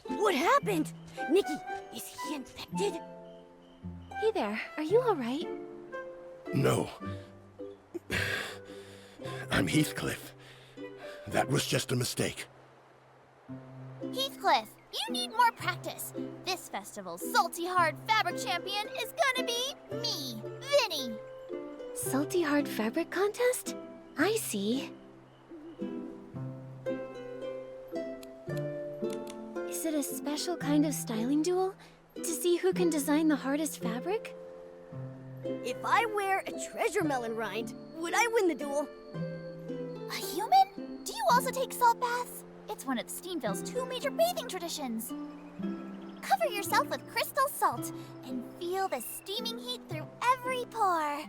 What happened? Nikki, is he infected? Hey there, are you alright? No. I'm Heathcliff. That was just a mistake. Heathcliff, you need more practice. This festival's salty hard fabric champion is gonna be me, Vinny. Salty hard fabric contest? I see. Is it a special kind of styling duel? To see who can design the hardest fabric? If I wear a treasure melon rind, would I win the duel? A human? Do you also take salt baths? It's one of Steamville's 2 major bathing traditions. Cover yourself with crystal salt and feel the steaming heat through every pore.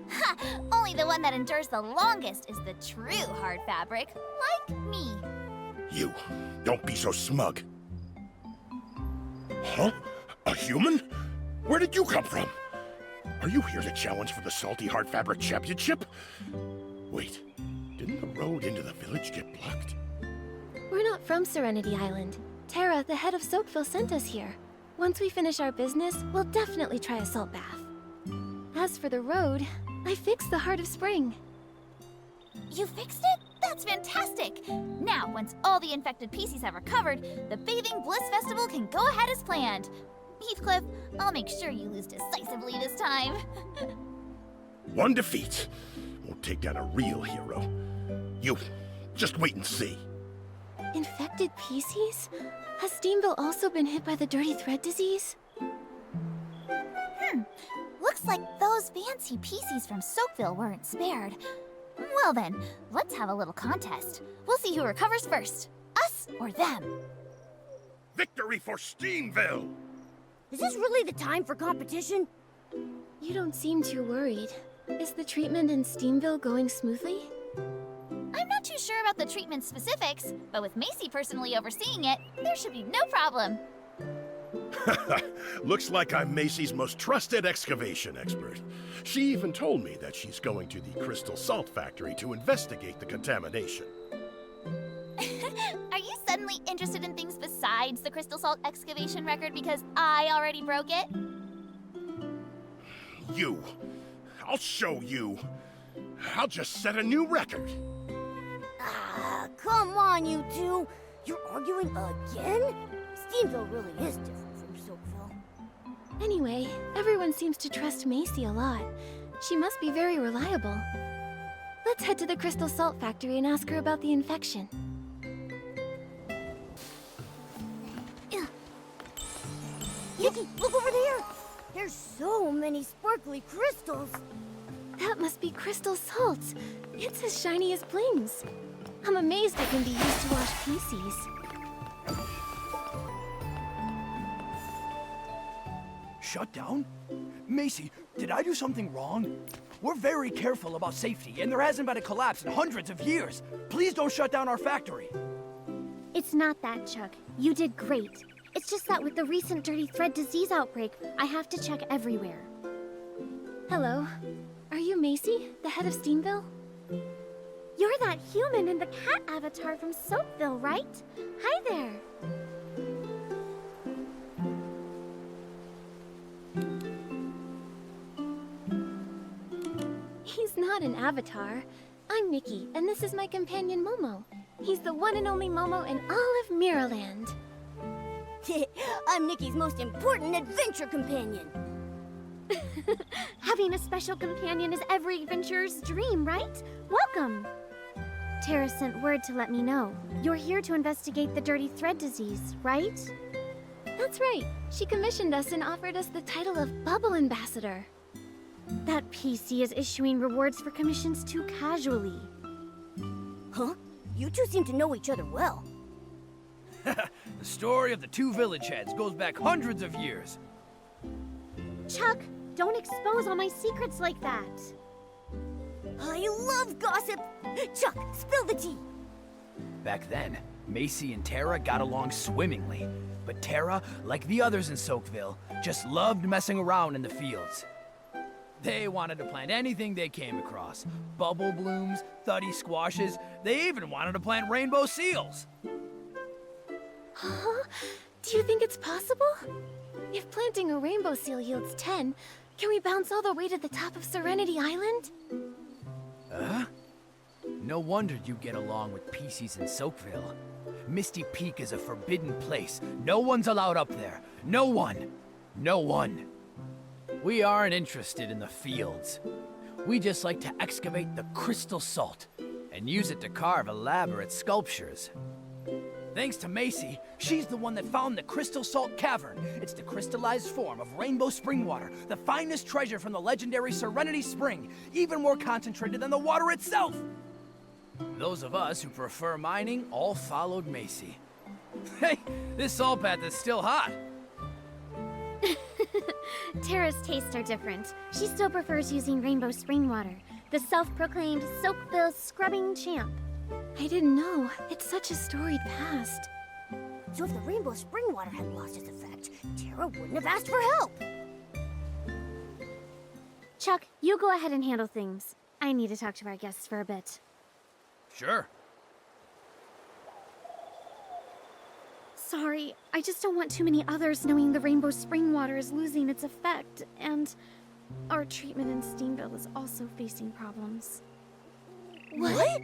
Ha! Only the one that endures the longest is the true hard fabric, like me. You, don't be so smug. Huh? A human? Where did you come from? Are you here to challenge for the Salty Hard Fabric Championship? Wait, didn't the road into the village get blocked? We're not from Serenity Island. Tara, the head of Soakville, sent us here. Once we finish our business, we'll definitely try a salt bath. As for the road, I fixed the Heart of Spring. You fixed it? That's fantastic! Now, once all the infected PCs have recovered, the Bathing Bliss Festival can go ahead as planned. Heathcliff, I'll make sure you lose decisively this time. One defeat won't take down a real hero. You, just wait and see. Infected PCs? Has Steamville also been hit by the Dirty Thread disease? Looks like those fancy PCs from Soakville weren't spared. Well then, let's have a little contest. We'll see who recovers first, us or them. Victory for Steamville! Is this really the time for competition? You don't seem too worried. Is the treatment in Steamville going smoothly? I'm not too sure about the treatment specifics, but with Macy personally overseeing it, there should be no problem. Looks like I'm Macy's most trusted excavation expert. She even told me that she's going to the Crystal Salt Factory to investigate the contamination. Are you suddenly interested in things besides the crystal salt excavation record because I already broke it? You. I'll show you. I'll just set a new record. Ah, come on, you two. You're arguing again? Steamville really is different from Soakville. Anyway, everyone seems to trust Macy a lot. She must be very reliable. Let's head to the Crystal Salt Factory and ask her about the infection. Nikki, look over there! There's so many sparkly crystals. That must be crystal salt. It's as shiny as blings. I'm amazed it can be used to wash PCs. Shut down? Macy, did I do something wrong? We're very careful about safety, and there hasn't been a collapse in hundreds of years. Please don't shut down our factory. It's not that, Chuck. You did great. It's just that with the recent Dirty Thread disease outbreak, I have to check everywhere. Hello. Are you Macy, the head of Steamville? You're that human in the cat avatar from Soapville, right? Hi there. He's not an avatar. I'm Nikki, and this is my companion Momo. He's the one and only Momo in all of Miraland. I'm Nikki's most important adventure companion. Having a special companion is every adventurer's dream, right? Welcome. Tara sent word to let me know. You're here to investigate the Dirty Thread disease, right? That's right. She commissioned us and offered us the title of Bubble Ambassador. That PC is issuing rewards for commissions too casually. Huh? You two seem to know each other well. The story of the 2 village heads goes back hundreds of years. Chuck, don't expose all my secrets like that. I love gossip! Chuck, spill the tea! Back then, Macy and Tara got along swimmingly. But Tara, like the others in Soakville, just loved messing around in the fields. They wanted to plant anything they came across. Bubble blooms, thuddy squashes, they even wanted to plant rainbow seals. Huh? Do you think it's possible? If planting a rainbow seal yields 10, can we bounce all the way to the top of Serenity Island? No wonder you get along with PCs in Soakville. Misty Peak is a forbidden place. No one's allowed up there. No one. No one. We aren't interested in the fields. We just like to excavate the crystal salt and use it to carve elaborate sculptures. Thanks to Macy, she's the one that found the Crystal Salt Cavern. It's the crystallized form of rainbow spring water, the finest treasure from the legendary Serenity Spring, even more concentrated than the water itself. Those of us who prefer mining all followed Macy. Hey, this salt bath is still hot. Tara's tastes are different. She still prefers using rainbow spring water, the self-proclaimed Soakville scrubbing champ. I didn't know. It's such a storied past. So if the rainbow spring water had lost its effect, Tara wouldn't have asked for help. Chuck, you go ahead and handle things. I need to talk to our guests for a bit. Sure. Sorry, I just don't want too many others knowing the rainbow spring water is losing its effect, and our treatment in Steamville is also facing problems. What?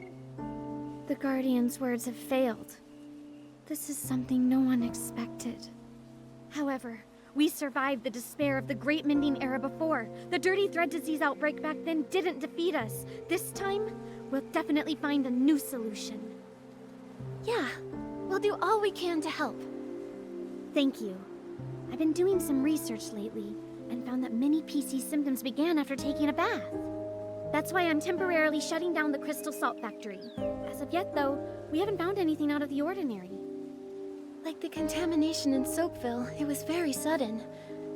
The Guardian's words have failed. This is something no one expected. However, we survived the despair of the Great Mending Era before. The Dirty Thread Disease outbreak back then didn't defeat us. This time, we'll definitely find a new solution. Yeah, we'll do all we can to help. Thank you. I've been doing some research lately and found that many PC symptoms began after taking a bath. That's why I'm temporarily shutting down the Crystal Salt Factory. As of yet, though, we haven't found anything out of the ordinary. Like the contamination in Soakville, it was very sudden.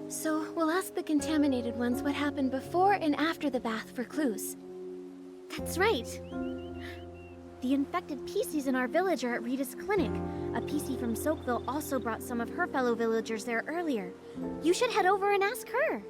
So we'll ask the contaminated ones what happened before and after the bath for clues. That's right. The infected PCs in our village are at Rita's clinic. A PC from Soakville also brought some of her fellow villagers there earlier. You should head over and ask her.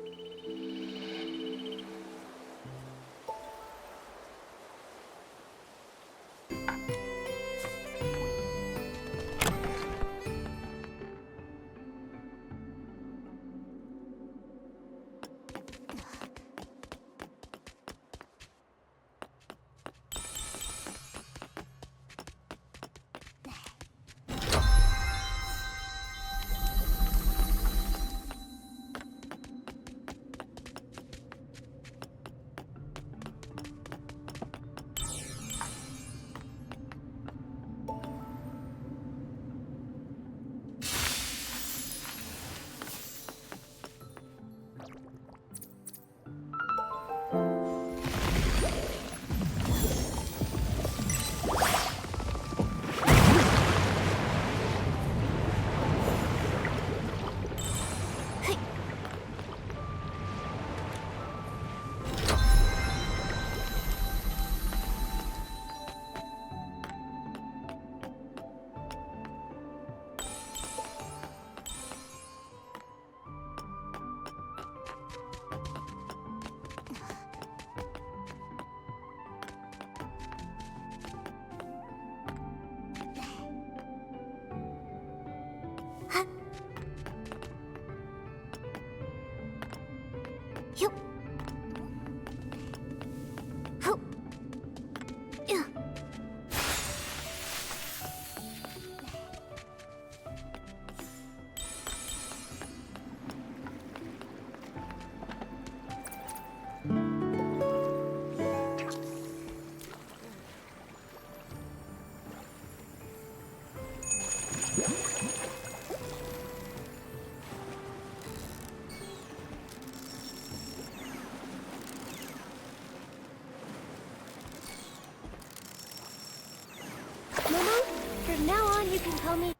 Momo, from now on you can call me...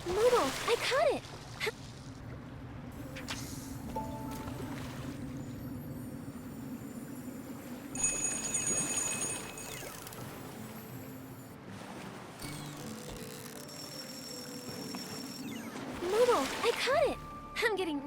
Momo, I caught it! Momo, I caught it! I'm getting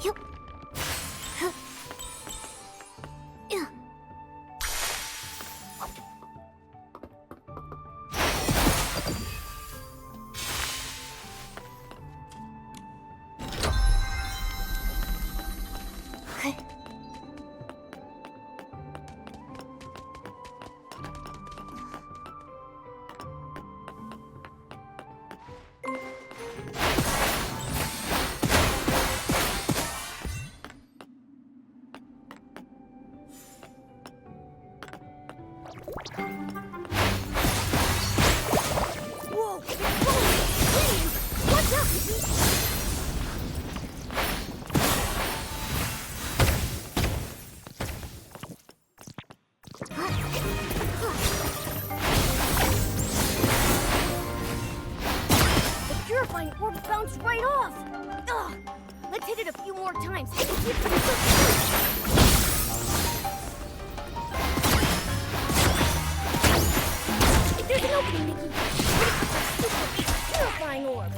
Yup. Huh. Yeah. Okay. Whoa! It's rolling! Watch out, Nikki! The purifying orb bounced right off! Ugh! Let's hit it a few more times. There's an opening, Nikki! Super purifying orb!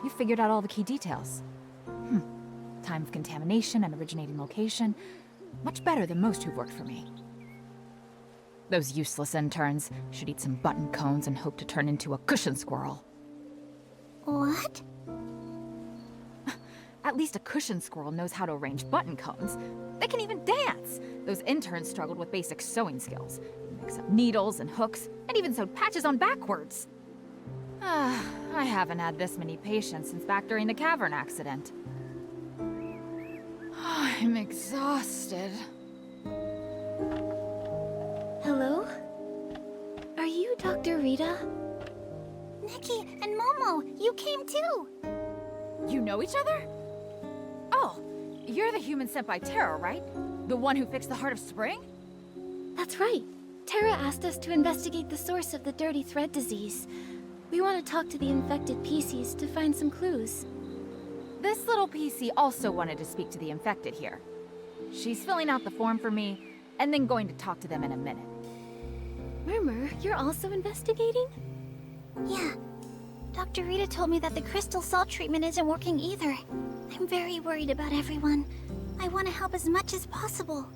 You figured out all the key details. Time of contamination and originating location. Much better than most who've worked for me. Those useless interns should eat some button cones and hope to turn into a cushion squirrel. What? At least a cushion squirrel knows how to arrange button cones. They can even dance! Those interns struggled with basic sewing skills. Mix up needles and hooks, and even sewed patches on backwards. I haven't had this many patients since back during the cavern accident. I'm exhausted. Hello? Are you Dr. Rita? Nikki and Momo, you came too! You know each other? Oh, you're the human sent by Terra, right? The one who fixed the Heart of Spring? That's right. Terra asked us to investigate the source of the dirty thread disease. We want to talk to the infected PCs to find some clues. This little PC also wanted to speak to the infected here. She's filling out the form for me, and then going to talk to them in a minute. Murmur, you're also investigating? Yeah. Dr. Rita told me that the crystal salt treatment isn't working either. I'm very worried about everyone. I want to help as much as possible.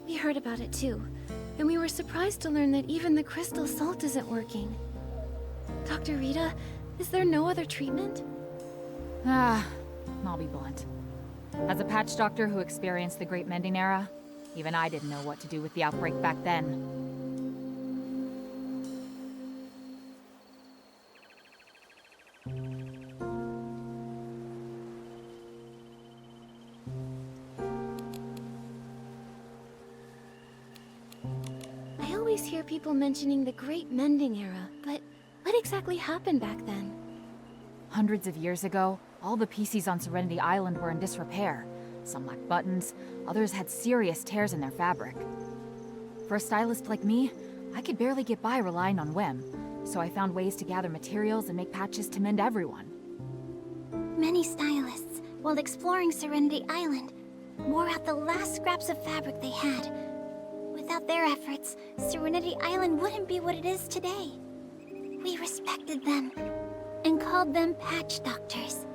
We heard about it too, and we were surprised to learn that even the crystal salt isn't working. Dr. Rita, is there no other treatment? I'll be blunt. As a patch doctor who experienced the Great Mending Era, even I didn't know what to do with the outbreak back then. I always hear people mentioning the Great Mending Era, but what exactly happened back then? Hundreds of years ago, all the PCs on Serenity Island were in disrepair. Some lacked buttons, others had serious tears in their fabric. For a stylist like me, I could barely get by relying on whim. so I found ways to gather materials and make patches to mend everyone. Many stylists, while exploring Serenity Island, wore out the last scraps of fabric they had. Without their efforts, Serenity Island wouldn't be what it is today. We respected them and called them patch doctors.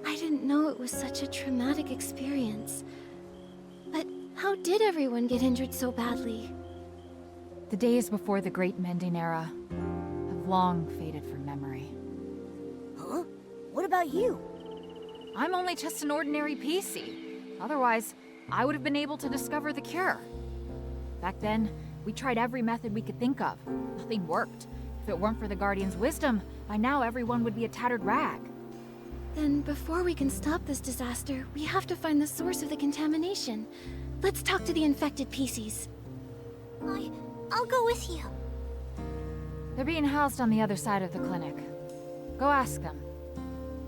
I didn't know it was such a traumatic experience. But how did everyone get injured so badly? The days before the Great Mending Era have long faded from memory. Huh? What about you? I'm only just an ordinary PC. Otherwise, I would have been able to discover the cure. Back then, we tried every method we could think of. Nothing worked. If it weren't for the Guardian's wisdom, by now everyone would be a tattered rag. Then before we can stop this disaster, we have to find the source of the contamination. Let's talk to the infected PCs. I'll go with you. They're being housed on the other side of the clinic. Go ask them.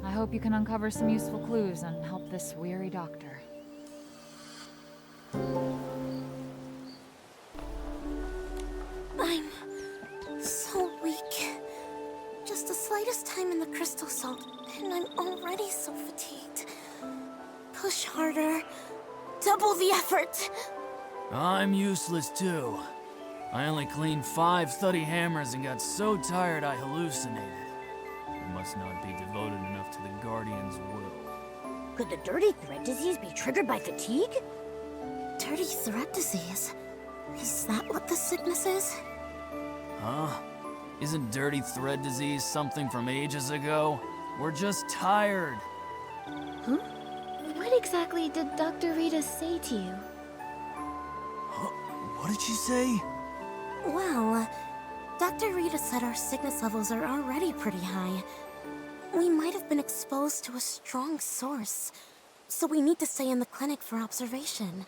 I hope you can uncover some useful clues and help this weary doctor. I'm so weak. Just the slightest time in the crystal salt, and I'm already so fatigued. Push harder. Double the effort. I'm useless too. I only cleaned 5 thuddy hammers and got so tired I hallucinated. I must not be devoted enough to the Guardian's will. Could the dirty thread disease be triggered by fatigue? Dirty thread disease? Is that what the sickness is? Huh? Isn't dirty thread disease something from ages ago? We're just tired. Huh? What exactly did Dr. Rita say to you? Huh? What did she say? Well, Dr. Rita said our sickness levels are already pretty high. We might have been exposed to a strong source, so we need to stay in the clinic for observation.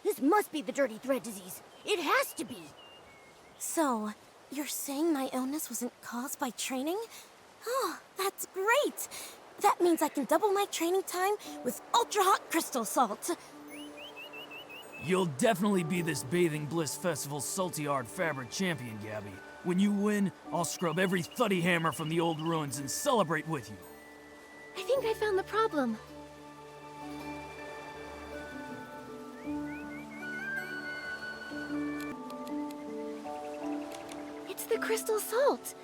This must be the dirty thread disease. It has to be. So, you're saying my illness wasn't caused by training? Oh, that's great! That means I can double my training time with ultra-hot crystal salt. You'll definitely be this Bathing Bliss Festival's Salty Art Fabric champion, Gabby. When you win, I'll scrub every thuddy hammer from the old ruins and celebrate with you. I think I found the problem. It's the crystal salt.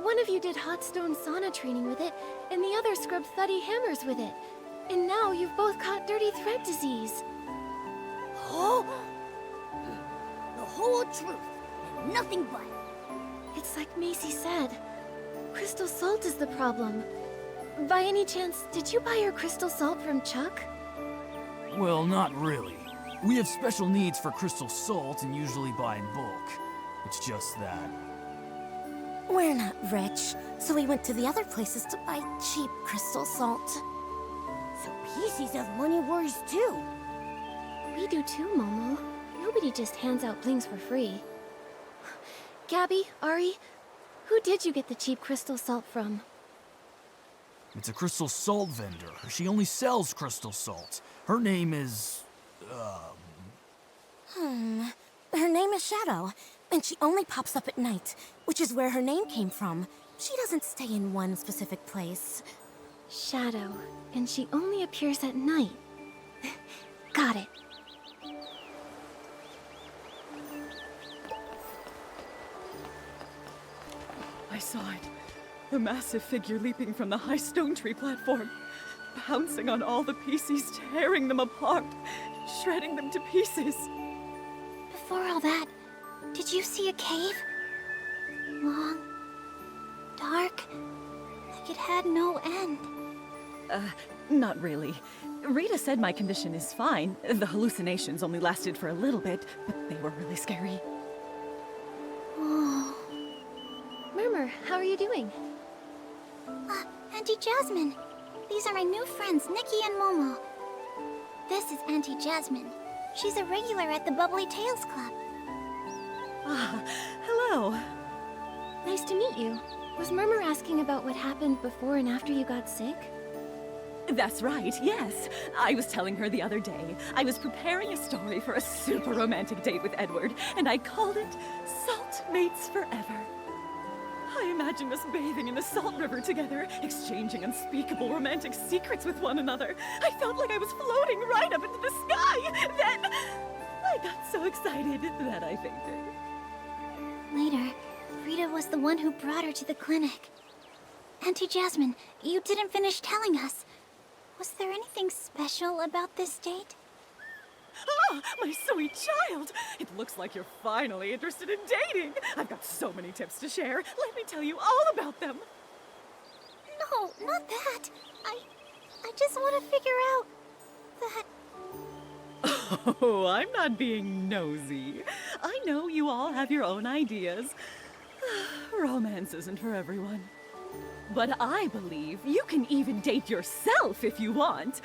One of you did hot stone sauna training with it, and the other scrubbed thuddy hammers with it. And now you've both caught dirty thread disease. Oh! The whole truth, and nothing but. It's like Macy said. Crystal salt is the problem. By any chance, did you buy your crystal salt from Chuck? Well, not really. We have special needs for crystal salt and usually buy in bulk. It's just that. We're not rich, so we went to the other places to buy cheap crystal salt. So PCs have money worries too. We do too, Momo. Nobody just hands out blings for free. Gabby, Ari, who did you get the cheap crystal salt from? It's a crystal salt vendor. She only sells crystal salt. Her name is... Her name is Shadow, and she only pops up at night, which is where her name came from. She doesn't stay in one specific place. Shadow, and she only appears at night. Got it. I saw it. The massive figure leaping from the high stone tree platform, pouncing on all the PCs, tearing them apart, shredding them to pieces. Before all that, did you see a cave? Long, dark, like it had no end. Not really. Rita said my condition is fine. The hallucinations only lasted for a little bit, but they were really scary. Oh. Murmur, how are you doing? Auntie Jasmine. These are my new friends, Nikki and Momo. This is Auntie Jasmine. She's a regular at the Bubbly Tales Club. Ah, hello. Nice to meet you. Was Murmur asking about what happened before and after you got sick? That's right, yes. I was telling her the other day, I was preparing a story for a super romantic date with Edward, and I called it Salt Mates Forever. I imagined us bathing in the salt river together, exchanging unspeakable romantic secrets with one another. I felt like I was floating right up into the sky. Then I got so excited that I fainted. Later, Rita was the one who brought her to the clinic. Auntie Jasmine, you didn't finish telling us. Was there anything special about this date? Ah, my sweet child! It looks like you're finally interested in dating. I've got so many tips to share. Let me tell you all about them. No, not that. I just want to figure out that... Oh, I'm not being nosy. I know you all have your own ideas. Romance isn't for everyone. But I believe you can even date yourself if you want.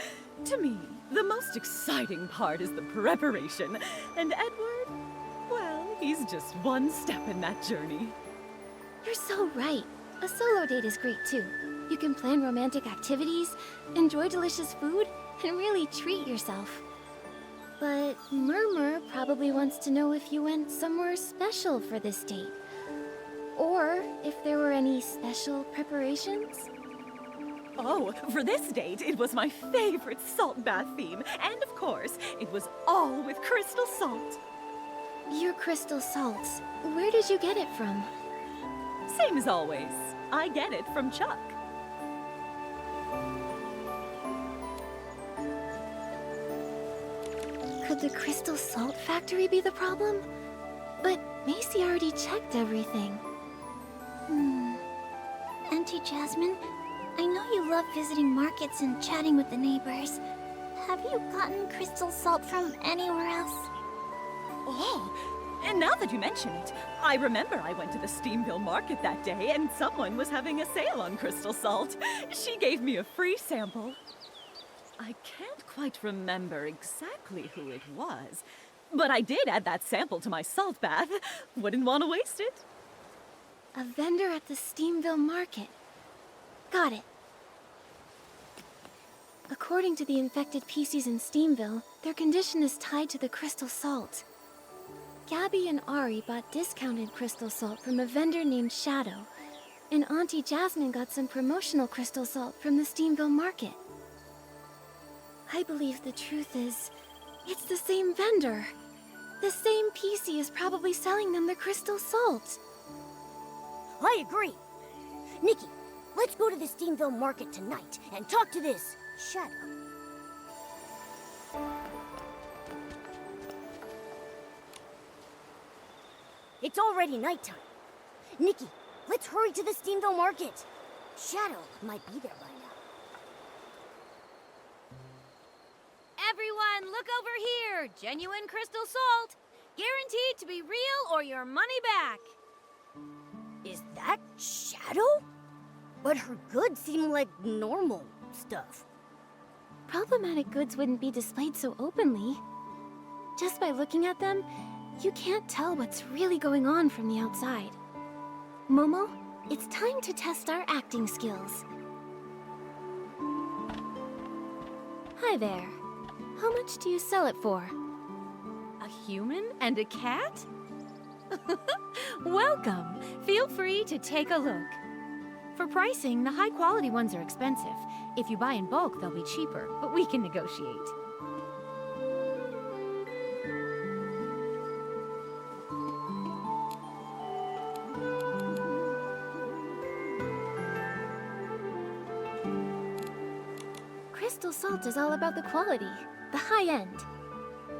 To me, the most exciting part is the preparation. And Edward, well, he's just one step in that journey. You're so right. A solo date is great too. You can plan romantic activities, enjoy delicious food, and really treat yourself. But Murmur probably wants to know if you went somewhere special for this date. Or if there were any special preparations? Oh, for this date, it was my favorite salt bath theme. And of course, it was all with crystal salt. Your crystal salts, where did you get it from? Same as always. I get it from Chuck. Could the crystal salt factory be the problem? But Macy already checked everything. Auntie Jasmine, I know you love visiting markets and chatting with the neighbors. Have you gotten crystal salt from anywhere else? Oh, and now that you mention it, I remember I went to the Steamville market that day and someone was having a sale on crystal salt. She gave me a free sample. I can't quite remember exactly who it was, but I did add that sample to my salt bath. Wouldn't want to waste it. A vendor at the Steamville market. Got it. According to the infected PCs in Steamville, their condition is tied to the crystal salt. Gabby and Ari bought discounted crystal salt from a vendor named Shadow, and Auntie Jasmine got some promotional crystal salt from the Steamville market. I believe the truth is, it's the same vendor. The same PC is probably selling them the crystal salt. I agree. Nikki, let's go to the Steamville market tonight and talk to this Shadow. It's already nighttime. Nikki, let's hurry to the Steamville market. Shadow might be there by now. Everyone, look over here! Genuine crystal salt! Guaranteed to be real or your money back! Is that Shadow? But her goods seem like normal stuff. Problematic goods wouldn't be displayed so openly. Just by looking at them, you can't tell what's really going on from the outside. Momo, it's time to test our acting skills. Hi there. How much do you sell it for? A human and a cat? Welcome! Feel free to take a look. For pricing, the high-quality ones are expensive. If you buy in bulk, they'll be cheaper, but we can negotiate. Crystal salt is all about the quality, the high end.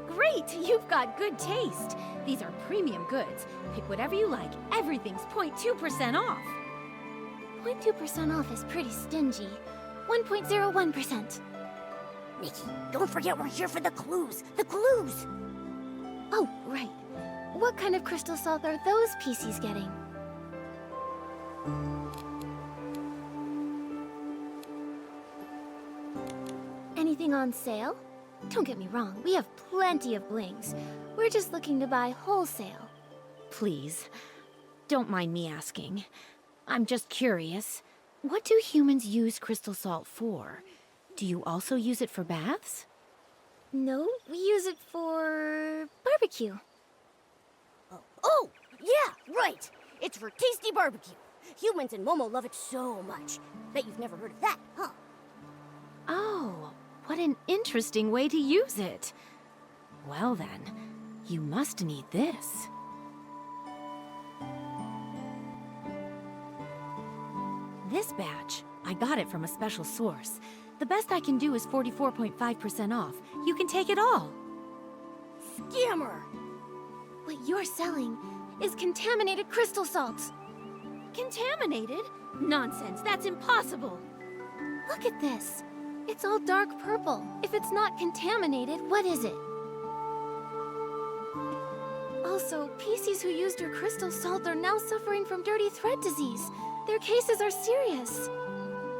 Great! You've got good taste. These are premium goods. Pick whatever you like. Everything's 0.2% off. 0.2% off is pretty stingy. 1.01%. Nikki, don't forget we're here for the clues. The clues! Oh, right. What kind of crystal salt are those PCs getting? Anything on sale? Don't get me wrong, we have plenty of blings. We're just looking to buy wholesale. Please, don't mind me asking. I'm just curious. What do humans use crystal salt for? Do you also use it for baths? No, we use it for barbecue. Oh, yeah, right. It's for tasty barbecue. Humans and Momo love it so much. Bet you've never heard of that, huh? Oh, what an interesting way to use it. Well then, you must need this. This badge, I got it from a special source. The best I can do is 44.5% off. You can take it all. Scammer! What you're selling is contaminated crystal salt. Contaminated? Nonsense, that's impossible. Look at this. It's all dark purple. If it's not contaminated, what is it? Also, PCs who used your crystal salt are now suffering from dirty thread disease. Their cases are serious.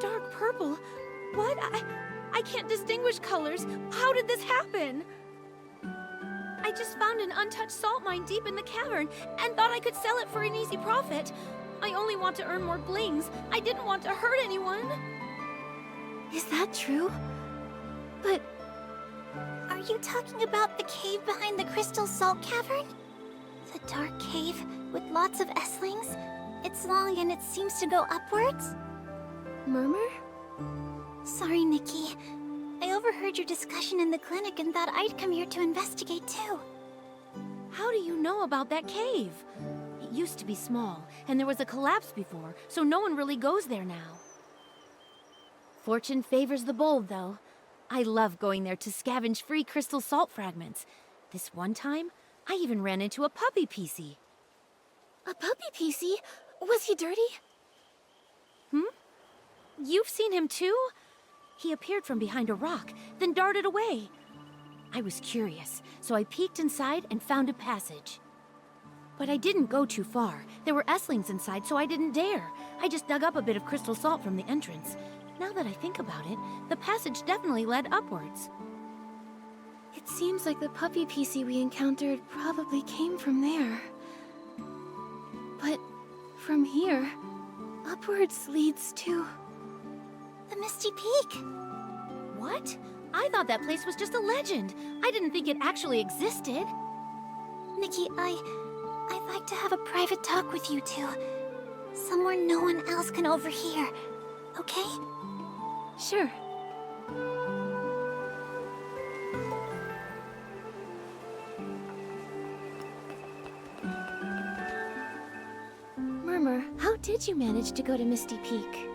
Dark purple? What? I can't distinguish colors. How did this happen? I just found an untouched salt mine deep in the cavern and thought I could sell it for an easy profit. I only want to earn more blings. I didn't want to hurt anyone. Is that true? But Are you talking about the cave behind the Crystal Salt Cavern? The dark cave with lots of S-lings? It's long and it seems to go upwards? Murmur? Sorry, Nikki. I overheard your discussion in the clinic and thought I'd come here to investigate too. How do you know about that cave? It used to be small, and there was a collapse before, so no one really goes there now. Fortune favors the bold, though. I love going there to scavenge free crystal salt fragments. This one time, I even ran into a puppy PC. A puppy PC? Was he dirty? You've seen him too? He appeared from behind a rock, then darted away. I was curious, so I peeked inside and found a passage. But I didn't go too far. There were S-lings inside, so I didn't dare. I just dug up a bit of crystal salt from the entrance. Now that I think about it, the passage definitely led upwards. It seems like the puppy PC we encountered probably came from there. But from here, upwards leads to... The Misty Peak! What? I thought that place was just a legend. I didn't think it actually existed. Nikki, I'd like to have a private talk with you two. Somewhere no one else can overhear. Okay? Sure. Murmur, how did you manage to go to Misty Peak?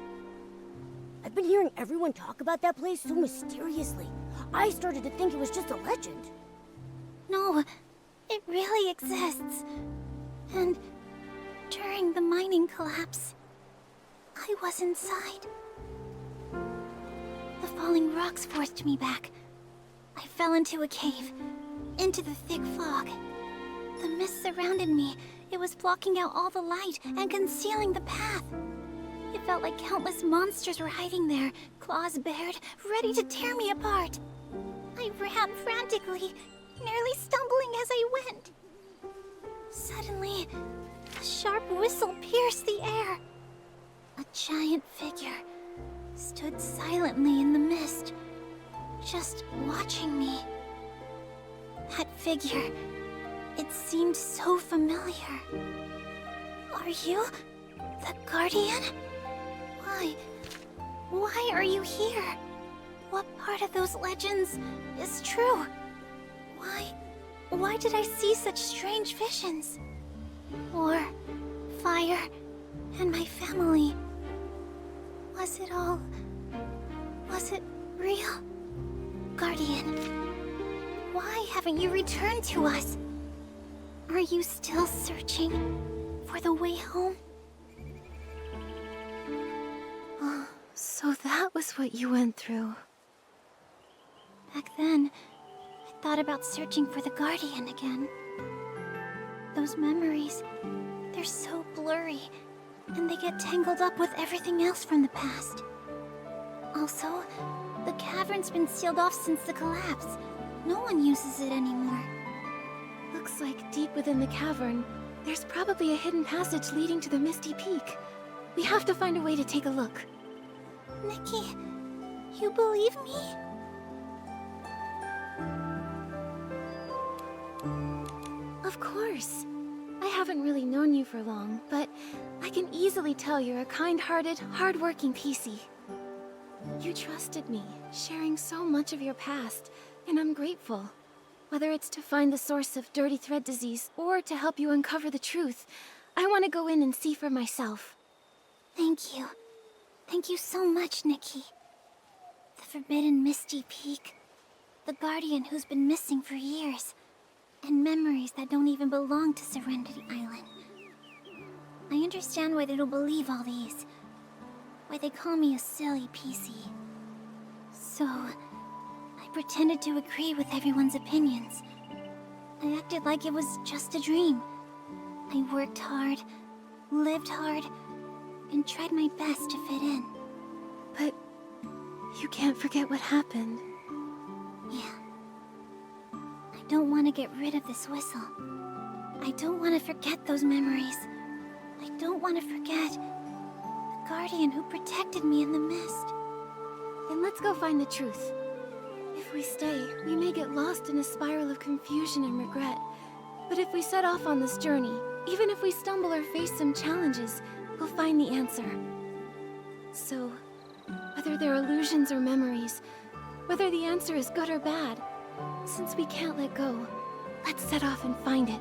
I've been hearing everyone talk about that place so mysteriously. I started to think it was just a legend. No, it really exists. And during the mining collapse, I was inside. The falling rocks forced me back. I fell into a cave, into the thick fog. The mist surrounded me. It was blocking out all the light and concealing the path. It felt like countless monsters were hiding there, claws bared, ready to tear me apart. I ran frantically, nearly stumbling as I went. Suddenly, a sharp whistle pierced the air. A giant figure stood silently in the mist, just watching me. That figure, it seemed so familiar. Are you the Guardian? Why are you here? What part of those legends is true? Why did I see such strange visions? War, fire, and my family. Was it real? Guardian, why haven't you returned to us? Are you still searching for the way home? So that was what you went through. Back then, I thought about searching for the Guardian again. Those memories, they're so blurry, and they get tangled up with everything else from the past. Also, the cavern's been sealed off since the collapse. No one uses it anymore. Looks like deep within the cavern, there's probably a hidden passage leading to the Misty Peak. We have to find a way to take a look. Nikki, you believe me? Of course. I haven't really known you for long, but I can easily tell you're a kind-hearted, hard-working PC. You trusted me, sharing so much of your past, and I'm grateful. Whether it's to find the source of dirty thread disease or to help you uncover the truth, I want to go in and see for myself. Thank you. Thank you so much, Nikki. The forbidden Misty Peak. The guardian who's been missing for years. And memories that don't even belong to Serenity Island. I understand why they don't believe all these. Why they call me a silly PC. So, I pretended to agree with everyone's opinions. I acted like it was just a dream. I worked hard, lived hard, and tried my best to fit in. But you can't forget what happened. Yeah. I don't want to get rid of this whistle. I don't want to forget those memories. I don't want to forget the guardian who protected me in the mist. Then let's go find the truth. If we stay, we may get lost in a spiral of confusion and regret. But if we set off on this journey, even if we stumble or face some challenges, we'll find the answer. So, whether they're illusions or memories, whether the answer is good or bad, since we can't let go, let's set off and find it.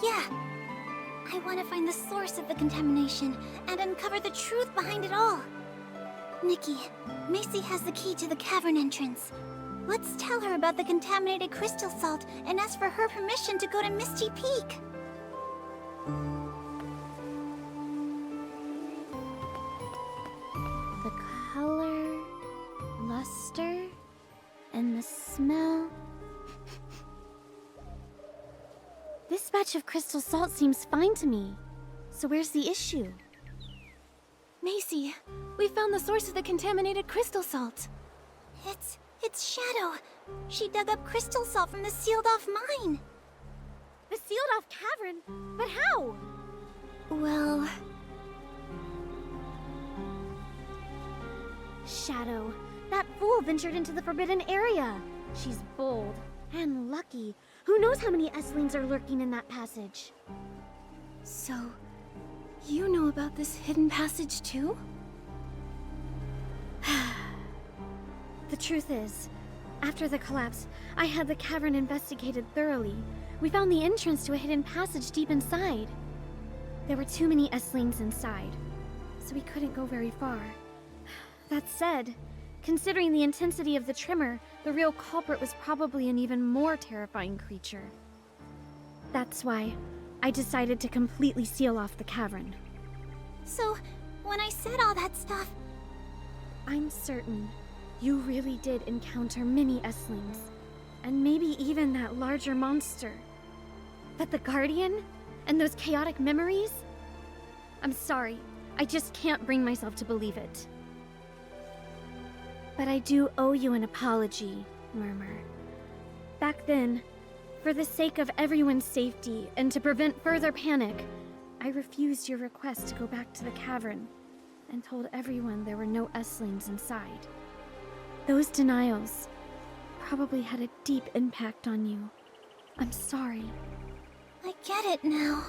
Yeah. I want to find the source of the contamination and uncover the truth behind it all. Nikki, Macy has the key to the cavern entrance. Let's tell her about the contaminated crystal salt and ask for her permission to go to Misty Peak. The color, luster, and the smell. This batch of crystal salt seems fine to me. So where's the issue? Macy, we found the source of the contaminated crystal salt. It's Shadow. She dug up crystal salt from the sealed-off mine. The sealed-off cavern? But how? Well... Shadow. That fool ventured into the forbidden area. She's bold and lucky. Who knows how many S-lings are lurking in that passage? So, you know about this hidden passage too? The truth is, after the collapse, I had the cavern investigated thoroughly. We found the entrance to a hidden passage deep inside. There were too many S-lings inside, so we couldn't go very far. That said, considering the intensity of the tremor, the real culprit was probably an even more terrifying creature. That's why I decided to completely seal off the cavern. So, when I said all that stuff... I'm certain you really did encounter many S-lings, and maybe even that larger monster. But the Guardian? And those chaotic memories? I'm sorry, I just can't bring myself to believe it. But I do owe you an apology, Murmur. Back then, for the sake of everyone's safety and to prevent further panic, I refused your request to go back to the cavern and told everyone there were no S-lings inside. Those denials probably had a deep impact on you. I'm sorry. I get it now.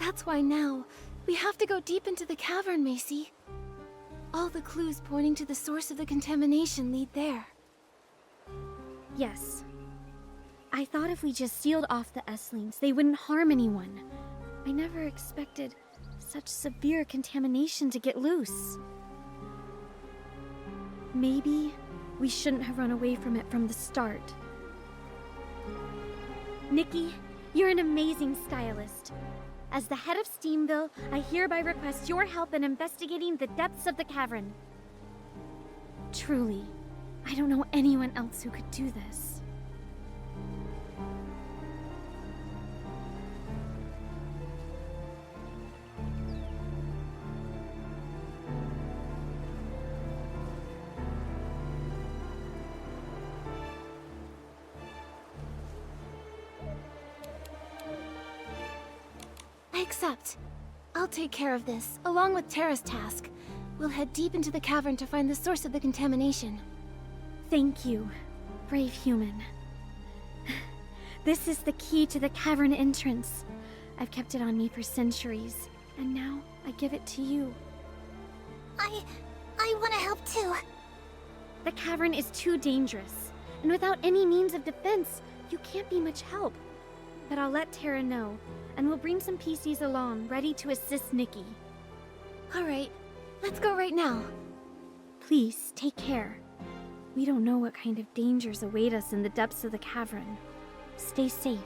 That's why now, we have to go deep into the cavern, Macy. All the clues pointing to the source of the contamination lead there. Yes. I thought if we just sealed off the S-lings, they wouldn't harm anyone. I never expected such severe contamination to get loose. Maybe we shouldn't have run away from it from the start. Nikki, you're an amazing stylist. As the head of Steamville, I hereby request your help in investigating the depths of the cavern. Truly, I don't know anyone else who could do this. I accept. I'll take care of this, along with Terra's task. We'll head deep into the cavern to find the source of the contamination. Thank you, brave human. This is the key to the cavern entrance. I've kept it on me for centuries, and now I give it to you. I want to help too. The cavern is too dangerous, and without any means of defense, you can't be much help. But I'll let Terra know, and we'll bring some PCs along, ready to assist Nikki. All right, let's go right now. Please, take care. We don't know what kind of dangers await us in the depths of the cavern. Stay safe.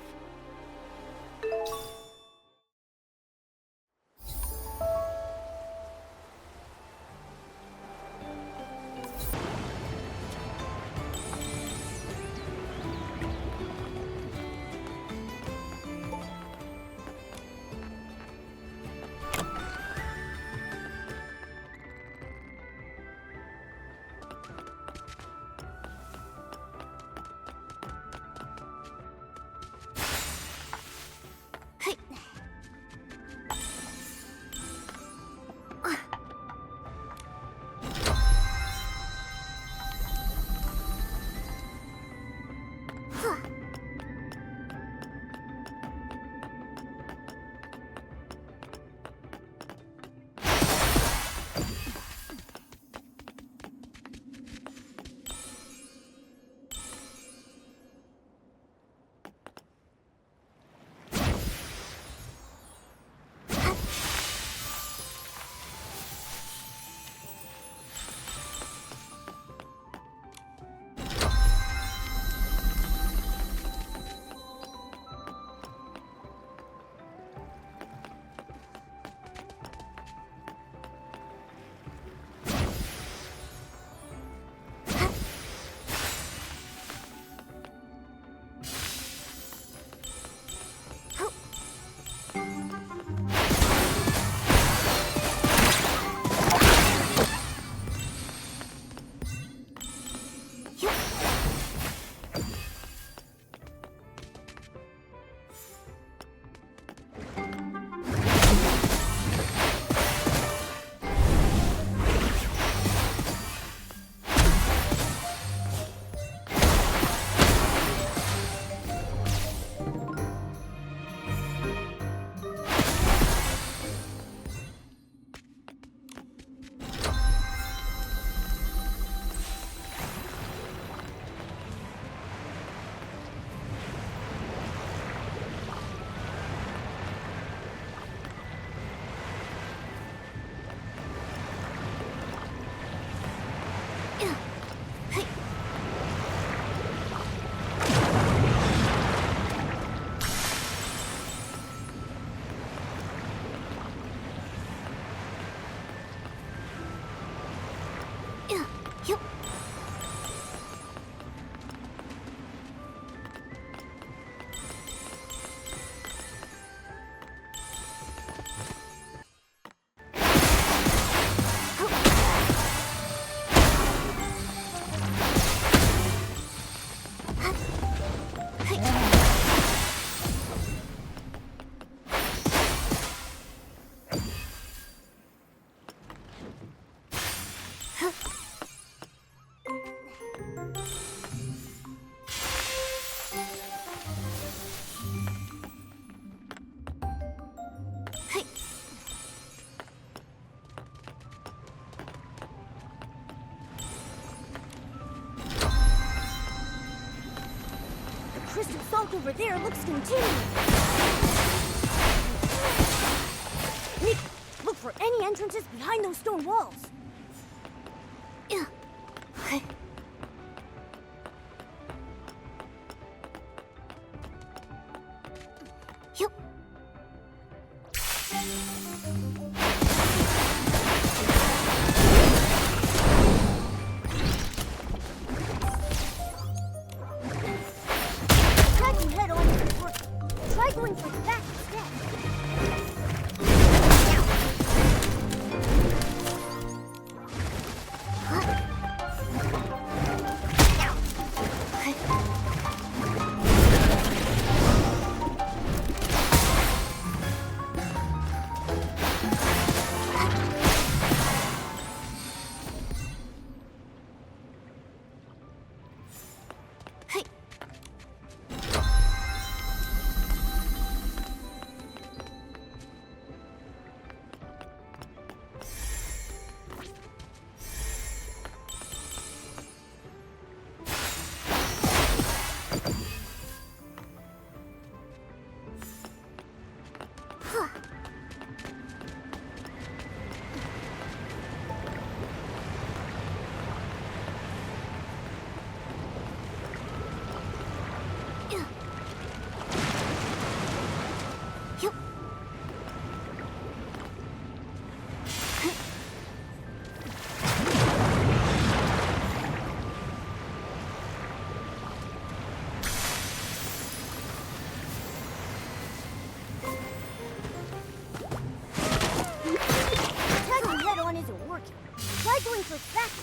Crystal salt over there looks contaminated. Nick, look for any entrances behind those stone walls. Yeah. Okay. Yep. Tracking head on isn't working. Try going for the back instead. Tagging head-on isn't working. Try going for fast.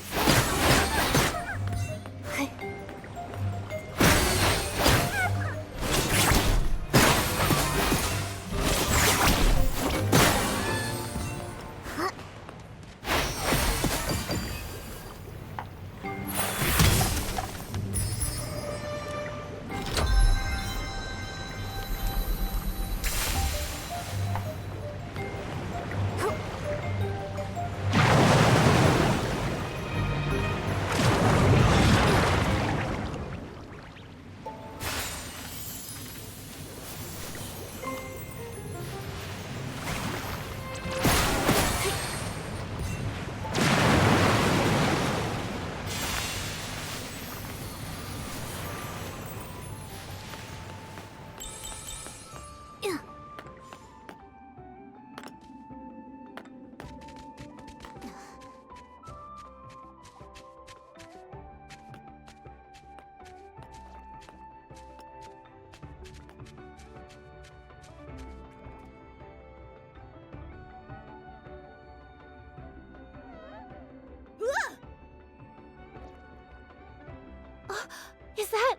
Is that...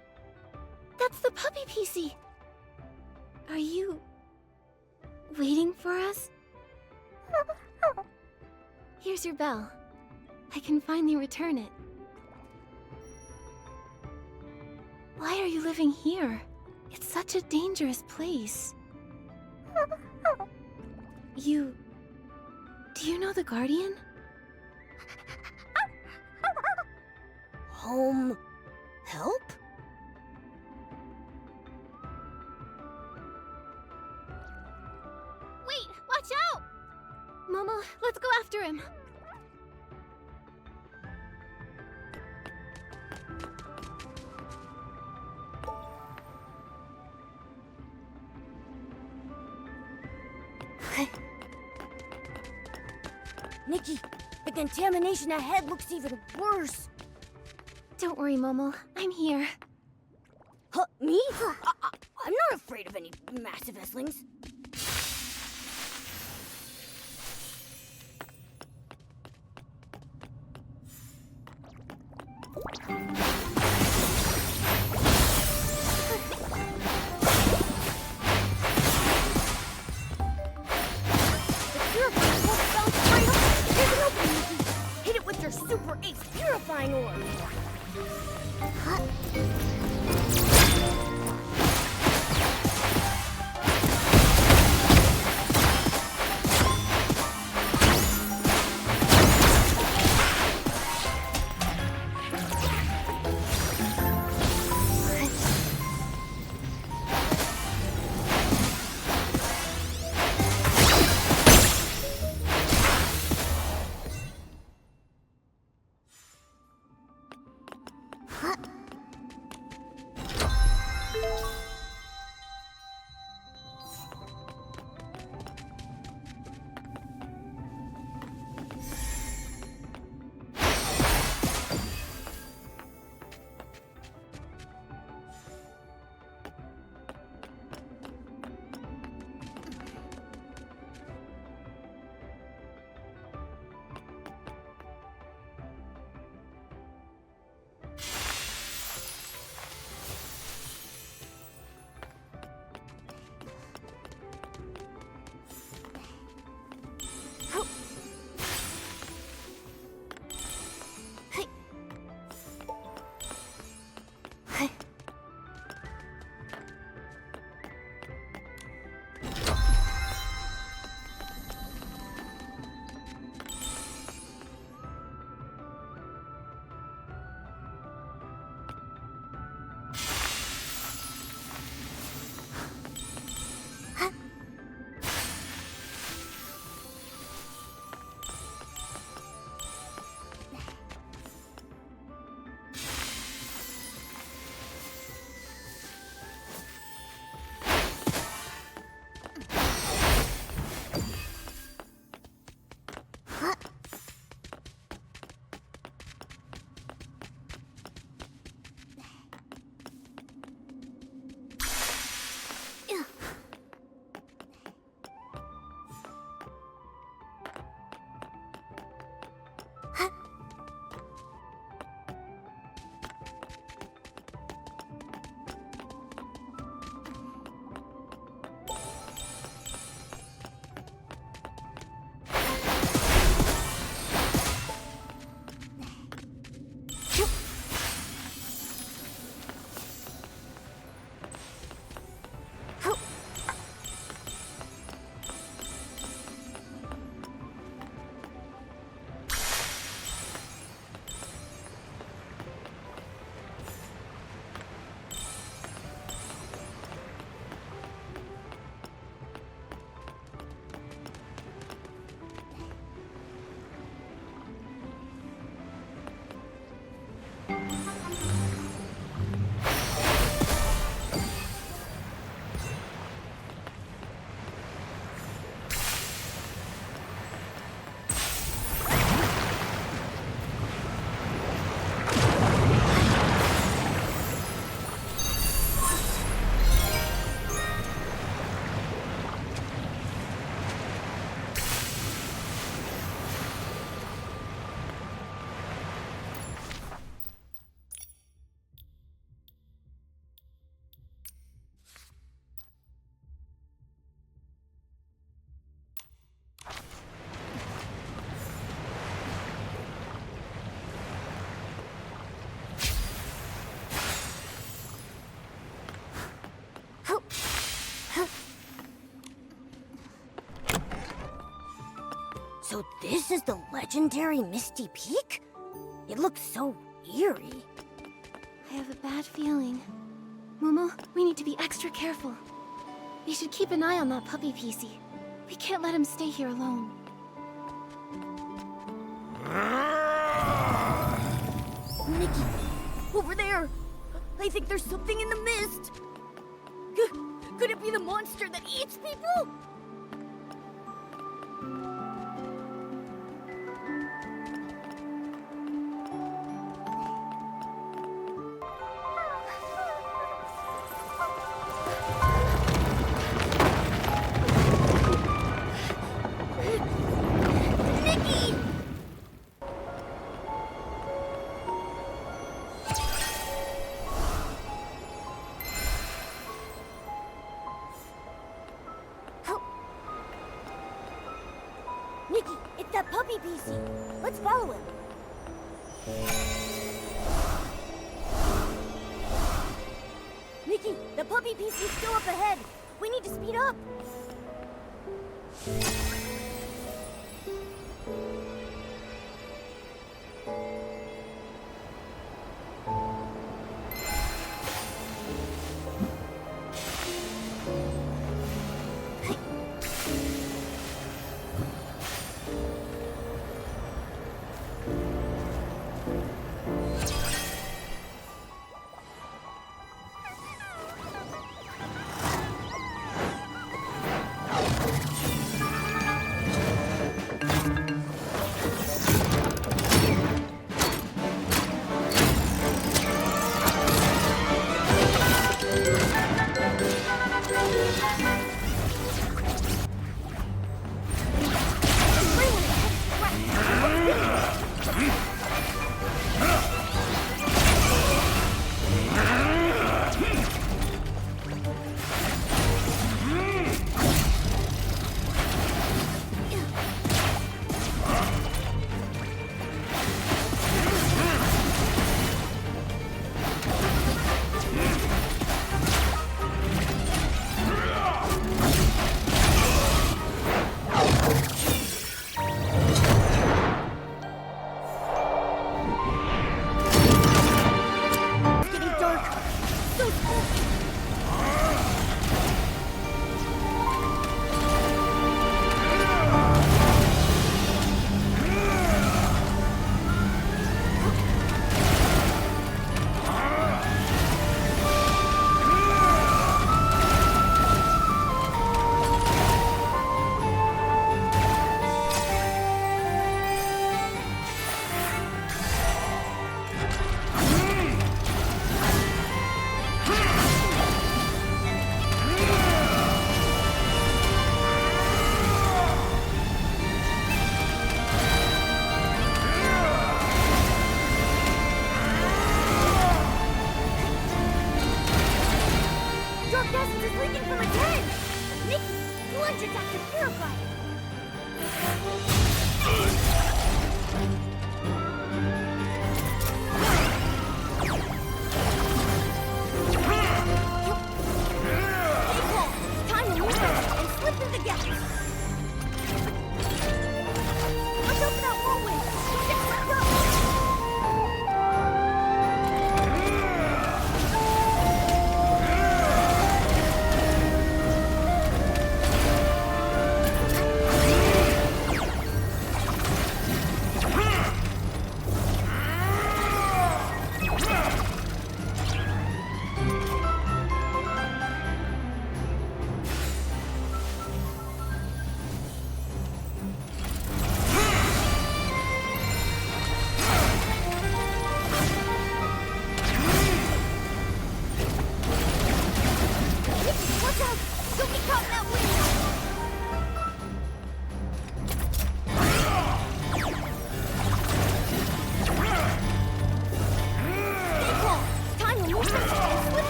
That's the puppy PC. Are you... waiting for us? Here's your bell. I can finally return it. Why are you living here? It's such a dangerous place. Do you know the Guardian? Home... help? Wait! Watch out! Momo, let's go after him. Nikki, the contamination ahead looks even worse. Don't worry, Momo. I'm here. Huh, me? I'm not afraid of any massive Esslings. Super Ace Purifying Orb! So this is the legendary Misty Peak? It looks so eerie. I have a bad feeling. Momo, we need to be extra careful. We should keep an eye on that puppy PC. We can't let him stay here alone. Nikki, over there! I think there's something in the mist! Could it be the monster that eats people? Nikki! Nikki, it's that puppy PC. Let's follow him. Nikki, the puppy PC is still up ahead. We need to speed up.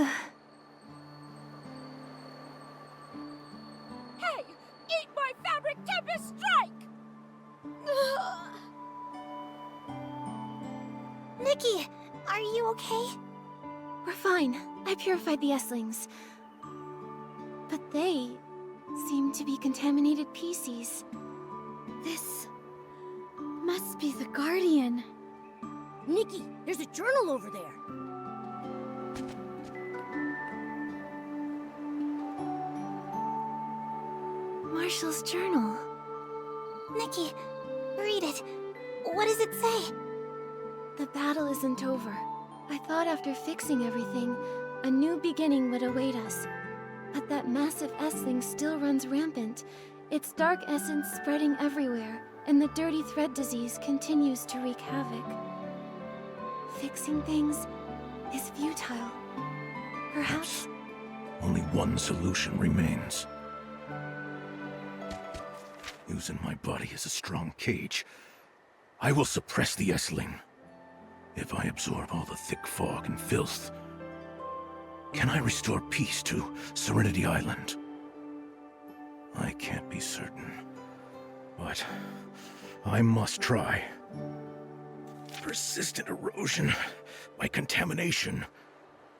Hey! Eat my fabric tempest strike! Nikki, are you okay? We're fine. I purified the S-lings. But they seem to be contaminated PCs. This must be the Guardian. Nikki, there's a journal over there. Marshall's journal. Nikki, read it. What does it say? The battle isn't over. I thought after fixing everything, a new beginning would await us. But that massive S-ling still runs rampant, its dark essence spreading everywhere, and the dirty thread disease continues to wreak havoc. Fixing things is futile. Perhaps... Only one solution remains. Using my body as a strong cage, I will suppress the S-ling. If I absorb all the thick fog and filth, can I restore peace to Serenity Island? I can't be certain, but I must try. Persistent erosion by contamination.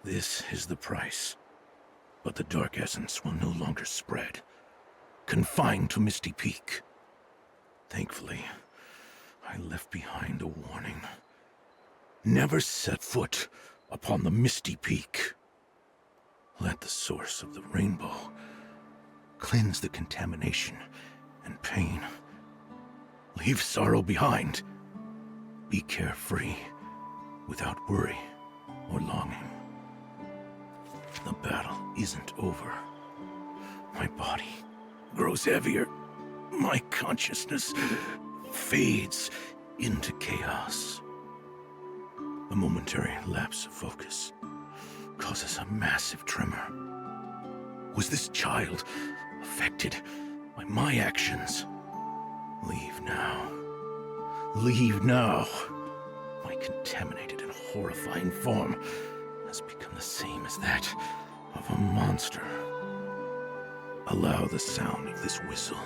This is the price. But the dark essence will no longer spread, confined to Misty Peak. Thankfully, I left behind a warning. Never set foot upon the Misty Peak. Let the source of the rainbow cleanse the contamination and pain. Leave sorrow behind. Be carefree, without worry or longing. The battle isn't over. My body grows heavier. My consciousness fades into chaos. A momentary lapse of focus causes a massive tremor. Was this child affected by my actions? Leave now. Leave now. My contaminated and horrifying form has become the same as that of a monster. Allow the sound of this whistle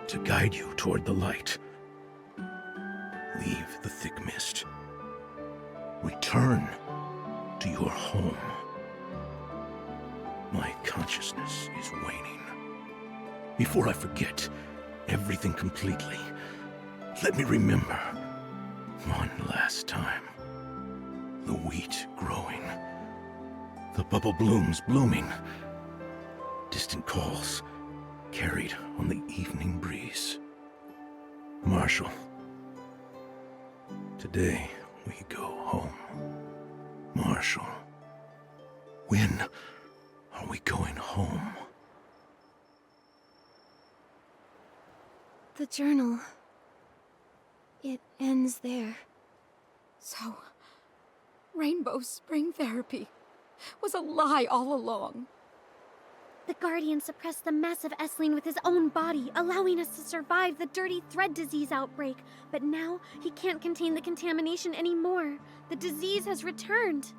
to guide you toward the light. Leave the thick mist. Return to your home. My consciousness is waning. Before I forget everything completely, let me remember one last time. The wheat growing. The bubble blooms blooming. Distant calls carried on the evening breeze. Marshall, today we go home. Marshall, when are we going home? The journal... it ends there. So, Rainbow Spring Therapy was a lie all along. The Guardian suppressed the massive S-ling with his own body, allowing us to survive the dirty thread disease outbreak. But now, he can't contain the contamination anymore. The disease has returned.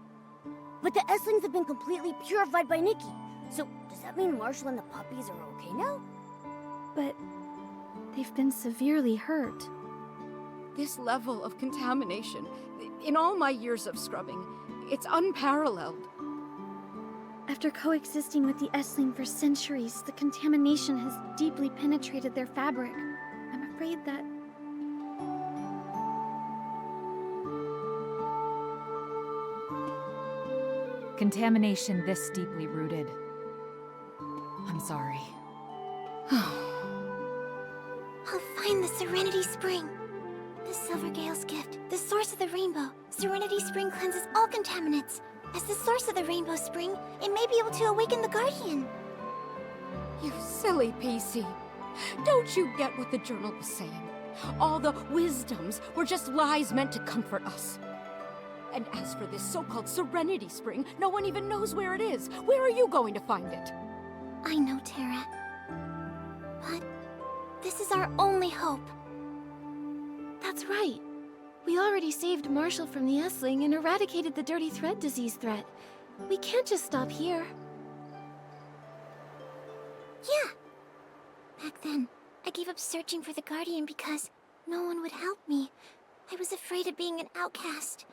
But the S-lings have been completely purified by Nikki. So, does that mean Marshall and the puppies are okay now? But they've been severely hurt. This level of contamination, in all my years of scrubbing, it's unparalleled. After coexisting with the S-ling for centuries, the contamination has deeply penetrated their fabric. I'm afraid that... Contamination this deeply rooted. I'm sorry. I'll find the Serenity Spring. The Silvergale's gift, the source of the rainbow. Serenity Spring cleanses all contaminants. As the source of the rainbow spring, it may be able to awaken the Guardian. You silly PC. Don't you get what the journal was saying? All the wisdoms were just lies meant to comfort us. And as for this so-called Serenity Spring, no one even knows where it is. Where are you going to find it? I know, Terra. But this is our only hope. That's right. We already saved Marshall from the S-ling and eradicated the dirty thread disease threat. We can't just stop here. Yeah. Back then, I gave up searching for the Guardian because no one would help me. I was afraid of being an outcast.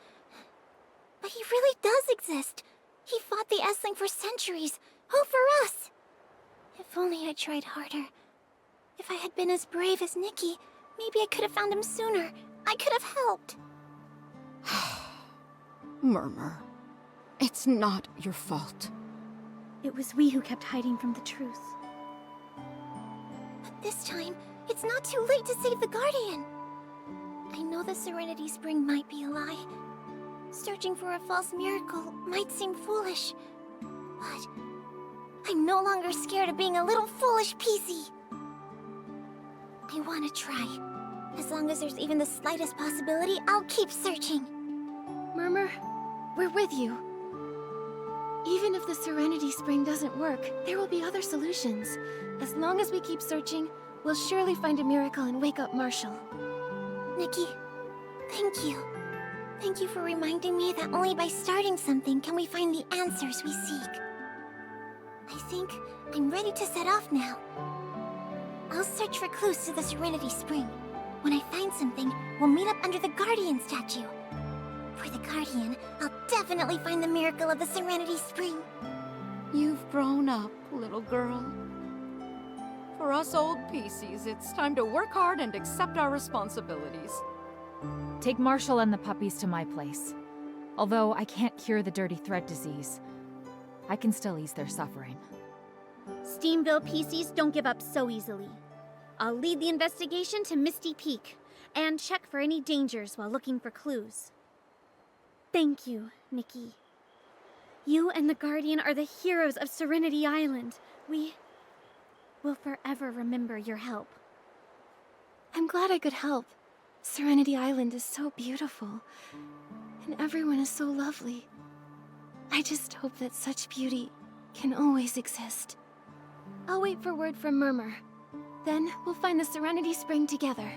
But he really does exist. He fought the S-Ling for centuries, all for us. If only I tried harder. If I had been as brave as Nikki, maybe I could have found him sooner. I could have helped. Murmur, it's not your fault. It was we who kept hiding from the truth. But this time, it's not too late to save the Guardian. I know the Serenity Spring might be a lie. Searching for a false miracle might seem foolish. But I'm no longer scared of being a little foolish PC. I want to try. As long as there's even the slightest possibility, I'll keep searching. Murmur, we're with you. Even if the Serenity Spring doesn't work, there will be other solutions. As long as we keep searching, we'll surely find a miracle and wake up Marshall. Nikki, thank you. Thank you for reminding me that only by starting something can we find the answers we seek. I think I'm ready to set off now. I'll search for clues to the Serenity Spring. When I find something, we'll meet up under the Guardian statue. For the Guardian, I'll definitely find the miracle of the Serenity Spring. You've grown up, little girl. For us old PCs, it's time to work hard and accept our responsibilities. Take Marshall and the puppies to my place. Although I can't cure the dirty thread disease, I can still ease their suffering. Steamville PCs don't give up so easily. I'll lead the investigation to Misty Peak, and check for any dangers while looking for clues. Thank you, Nikki. You and the Guardian are the heroes of Serenity Island. We will forever remember your help. I'm glad I could help. Serenity Island is so beautiful, and everyone is so lovely. I just hope that such beauty can always exist. I'll wait for word from Murmur. Then we'll find the Serenity Spring together.